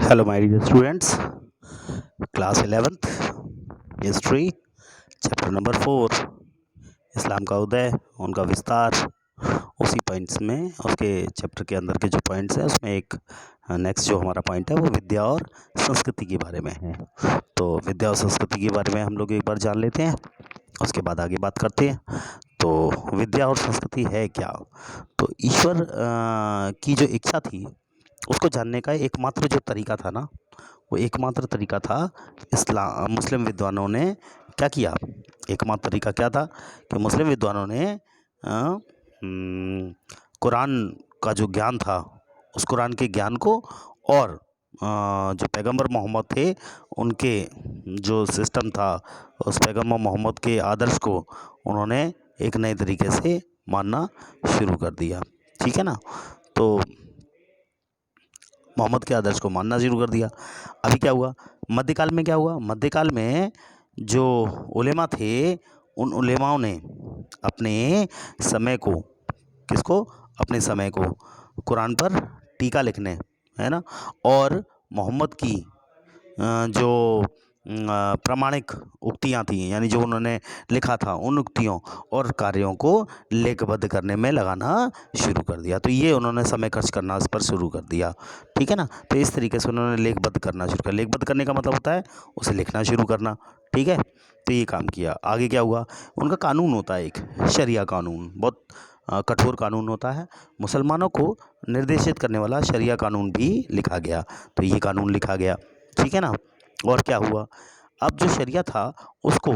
Hello, my dear students. Class 11th History, Chapter number 4, इस्लाम का उदय, उनका विस्तार। उसी पॉइंट्स में उसके चैप्टर के अंदर के जो पॉइंट्स हैं उसमें एक नेक्स्ट जो हमारा पॉइंट है वो विद्या और संस्कृति के बारे में है। तो विद्या और संस्कृति के बारे में हम लोग एक बार जान लेते हैं, उसके बाद आगे बात करते हैं। तो विद्या और संस्कृति है क्या? तो ईश्वर की जो इच्छा थी उसको जानने का एकमात्र जो तरीका था ना, वो एकमात्र तरीका था मुस्लिम विद्वानों ने क्या किया। एकमात्र तरीका क्या था कि मुस्लिम विद्वानों ने कुरान का जो ज्ञान था उस कुरान के ज्ञान को और जो पैगंबर मोहम्मद थे उनके जो सिस्टम था उस पैगंबर मोहम्मद के आदर्श को उन्होंने एक नए तरीके से मानना शुरू कर दिया। ठीक है ना। तो मोहम्मद के आदर्श को मानना शुरू कर दिया। अभी क्या हुआ मध्यकाल में? क्या हुआ मध्यकाल में? जो उलेमा थे उन उलेमाओं ने अपने समय को अपने समय को कुरान पर टीका लिखने, है ना, और मोहम्मद की जो प्रामाणिक उक्तियाँ थी, यानी जो उन्होंने लिखा था उन उक्तियों और कार्यों को लेखबद्ध करने में लगाना शुरू कर दिया। तो ये उन्होंने समय खर्च करना इस पर शुरू कर दिया। ठीक है ना। तो इस तरीके से उन्होंने लेखबद्ध करना शुरू किया। लेखबद्ध करने का मतलब होता है उसे लिखना शुरू करना। ठीक है। तो ये काम किया। आगे क्या हुआ? उनका कानून होता है एक शरिया कानून, बहुत कठोर कानून होता है। मुसलमानों को निर्देशित करने वाला शरिया कानून भी लिखा गया। तो ये कानून लिखा गया। ठीक है ना। और क्या हुआ? अब जो शरिया था उसको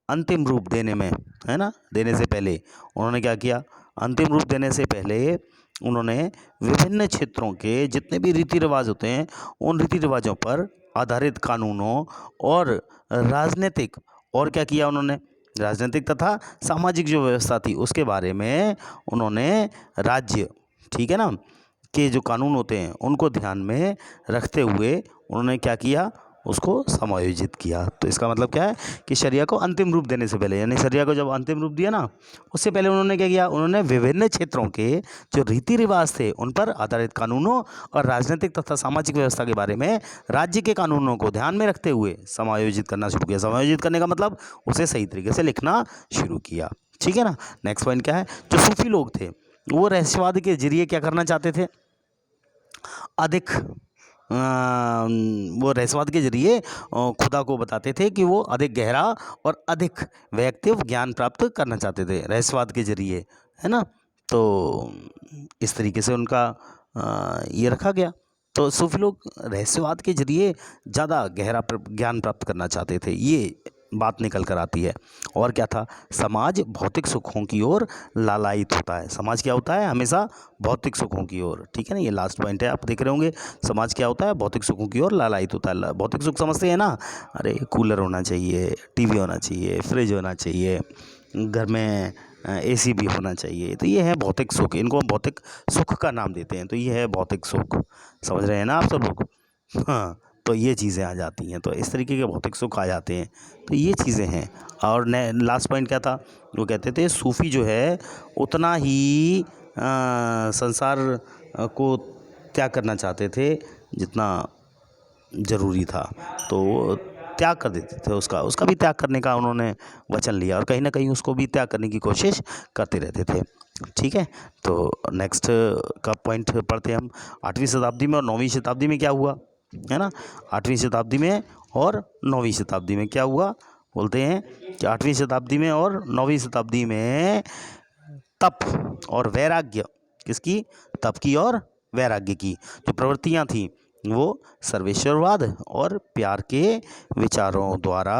अंतिम रूप देने में, है ना, देने से पहले उन्होंने क्या किया? अंतिम रूप देने से पहले उन्होंने विभिन्न क्षेत्रों के जितने भी रीति रिवाज होते हैं उन रीति रिवाजों पर आधारित कानूनों और राजनीतिक, और क्या किया उन्होंने? राजनीतिक तथा सामाजिक जो व्यवस्था थी उसके बारे में उन्होंने राज्य, ठीक है ना, के जो कानून होते हैं उनको ध्यान में रखते हुए उन्होंने क्या किया? उसको समायोजित किया। तो इसका मतलब क्या है कि शरिया को अंतिम रूप देने से पहले, यानी शरिया को जब अंतिम रूप दिया ना, उससे पहले उन्होंने क्या किया? उन्होंने विभिन्न क्षेत्रों के जो रीति रिवाज थे उन पर आधारित कानूनों और राजनीतिक तथा सामाजिक व्यवस्था के बारे में राज्य के कानूनों को ध्यान में रखते हुए समायोजित करना शुरू किया। समायोजित करने का मतलब उसे सही तरीके से लिखना शुरू किया। ठीक है ना। नेक्स्ट पॉइंट क्या है? जो सूफी लोग थे वो रहस्यवाद के जरिए क्या करना चाहते थे? अधिक वो रहस्यवाद के जरिए खुदा को बताते थे कि वो अधिक गहरा और अधिक वैयक्तिक ज्ञान प्राप्त करना चाहते थे रहस्यवाद के जरिए, है ना। तो इस तरीके से उनका ये रखा गया। तो सूफी लोग रहस्यवाद के जरिए ज़्यादा गहरा ज्ञान प्राप्त करना चाहते थे, ये बात निकल कर आती है। और क्या था? समाज भौतिक सुखों की ओर लालायित होता है। समाज क्या होता है? हमेशा भौतिक सुखों की ओर। ठीक है ना। ये लास्ट पॉइंट है, आप देख रहे होंगे। समाज क्या होता है? भौतिक सुखों की ओर लालायित होता है। भौतिक सुख समझते हैं ना? अरे कूलर होना चाहिए, टीवी होना चाहिए, फ्रिज होना चाहिए, घर में एसी भी होना चाहिए। तो ये है भौतिक सुख, इनको हम भौतिक सुख का नाम देते हैं। तो ये है भौतिक सुख। समझ रहे हैं ना आप सब लोग? हाँ। तो ये चीज़ें आ जाती हैं, तो इस तरीके के भौतिक सुख आ जाते हैं। तो ये चीज़ें हैं। और लास्ट पॉइंट क्या था? वो कहते थे सूफ़ी जो है उतना ही संसार को त्याग करना चाहते थे जितना ज़रूरी था। तो त्याग कर देते थे, उसका भी त्याग करने का उन्होंने वचन लिया और कहीं ना कहीं उसको भी त्याग करने की कोशिश करते रहते थे। ठीक है। तो नेक्स्ट का पॉइंट पढ़ते हैं हम। 8वीं शताब्दी में और 9वीं शताब्दी में क्या हुआ, है ना। 8वीं शताब्दी में और 9वीं शताब्दी में क्या हुआ? बोलते हैं कि 8वीं शताब्दी में और 9वीं शताब्दी में तप और वैराग्य, किसकी? तप की और वैराग्य की जो प्रवृत्तियाँ थीं वो सर्वेश्वरवाद और प्यार के विचारों द्वारा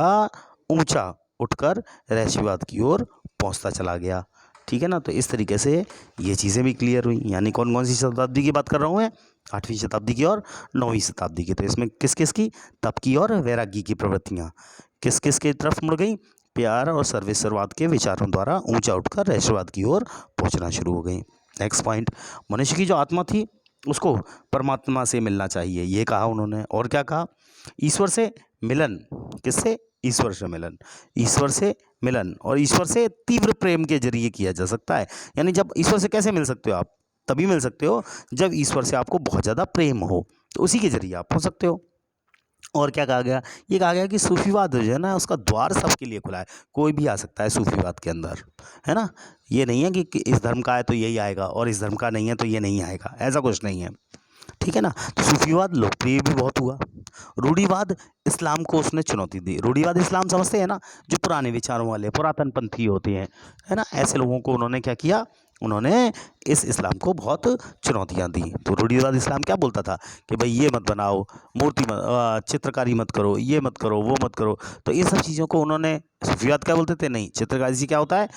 ऊंचा उठकर रहस्यवाद की ओर पहुंचता चला गया। ठीक है ना। तो इस तरीके से ये चीज़ें भी क्लियर हुई। यानी कौन कौन सी शताब्दी की बात कर रहा हूँ मैं? 8वीं शताब्दी की और 9वीं शताब्दी की। तो इसमें किस किस की? तप की और वैराग्य की प्रवृत्तियाँ किस किस की तरफ मुड़ गई? प्यार और सर्वेश्वरवाद के विचारों द्वारा ऊंचा उठकर रहस्यवाद की ओर पहुंचना शुरू हो गई। नेक्स्ट पॉइंट, मनुष्य की जो आत्मा थी उसको परमात्मा से मिलना चाहिए, ये कहा उन्होंने। और क्या कहा? ईश्वर से मिलन। किससे? ईश्वर से मिलन। ईश्वर से मिलन और ईश्वर से तीव्र प्रेम के जरिए किया जा सकता है। यानी जब ईश्वर से कैसे मिल सकते हो आप? तभी मिल सकते हो जब ईश्वर से आपको बहुत ज़्यादा प्रेम हो। तो उसी के ज़रिए आप पहुँच सकते हो। और क्या कहा गया, ये कहा गया कि सूफ़ीवाद जो है ना उसका द्वार सबके लिए खुला है, कोई भी आ सकता है सूफ़ीवाद के अंदर, है ना? ये नहीं है कि इस धर्म का है तो यही आएगा और इस धर्म का नहीं है तो ये नहीं आएगा, ऐसा कुछ नहीं है। ठीक है ना? तो सूफ़ीवाद लोकप्रिय भी बहुत हुआ। रूढ़िवाद, इस्लाम को उसने चुनौती दी। रूढ़िवाद इस्लाम समझते हैं ना, जो पुराने विचारों वाले पुरातन पंथी होते हैं, है ना? ऐसे लोगों को उन्होंने क्या किया, उन्होंने इस इस्लाम को बहुत चुनौतियाँ दी। तो रूढ़िवाद इस्लाम क्या बोलता था कि भाई ये मत बनाओ, चित्रकारी मत करो, ये मत करो, वो मत करो। तो ये सब चीज़ों को उन्होंने, सूफ़ीवाद क्या बोलते थे, नहीं, चित्रकारी से क्या होता है,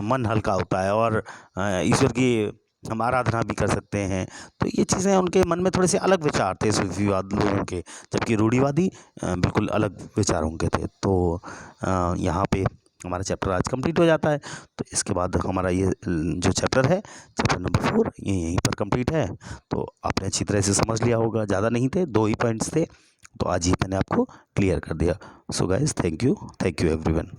मन हल्का होता है और ईश्वर की हम आराधना भी कर सकते हैं। तो ये चीज़ें उनके मन में थोड़े से अलग विचार थे सूफीवाद लोगों के, जबकि रूढ़िवादी बिल्कुल अलग विचारों के थे। तो यहाँ पे हमारा चैप्टर आज कंप्लीट हो जाता है। तो इसके बाद हमारा ये जो चैप्टर है, चैप्टर नंबर 4, ये यहीं पर कंप्लीट है। तो आपने अच्छी तरह से समझ लिया होगा, ज़्यादा नहीं थे, 2 ही पॉइंट्स थे, तो आज ही मैंने आपको क्लियर कर दिया। So guys, thank you everyone.